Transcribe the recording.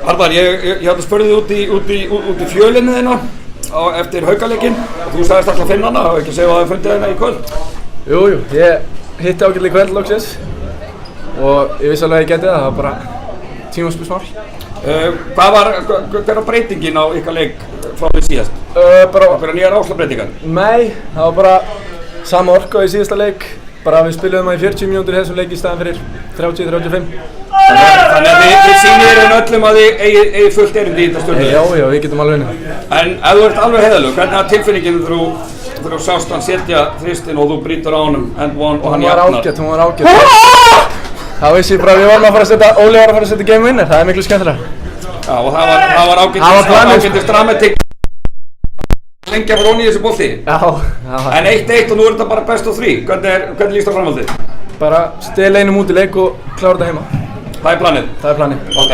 Arnar, ég spurði þig út í fjölinu þína eftir Haukaleikinn og þú sagðist alltaf að finna hana, hafa ekki segið að það fundið hana í kvöld? Jú, ég hitti ágætlega í kvöld loksins og ég vissi alveg að ég geti það, það var bara tímaspilsmál. Hver var breytingin á ykkar leik frá því síðast? Hver nýjar áslagbreytingar? Nei, það var bara sama orka í síðasta leik, bara við spiluðum það í 40 mínútur í þessum leik í staðan fyrir 30-35. Þannig að þið sýnir öllum að þið eigi fullt erindi í þetta stjórnuleik? Já, við getum alveg unnið. En ef þú ert alveg heiðarlegur, hvernig var tilfinningin þegar þú sást hann setja þristinn og þú brýtur á honum og hann jafnar? Hún var ágætt. Þá vissi ég bara að Óli var að fara að setja game winner, það er miklu skemmtilega. Já, og það var ágættis dramatík lengja fyrir onni í þessu bolti. Já. En 1-1 og nú er þetta bara best of 3. Hvernig líst það framhaldið? Bara stela einum út í leik og klára þetta heima. Það er planið? Það er planið. Ok.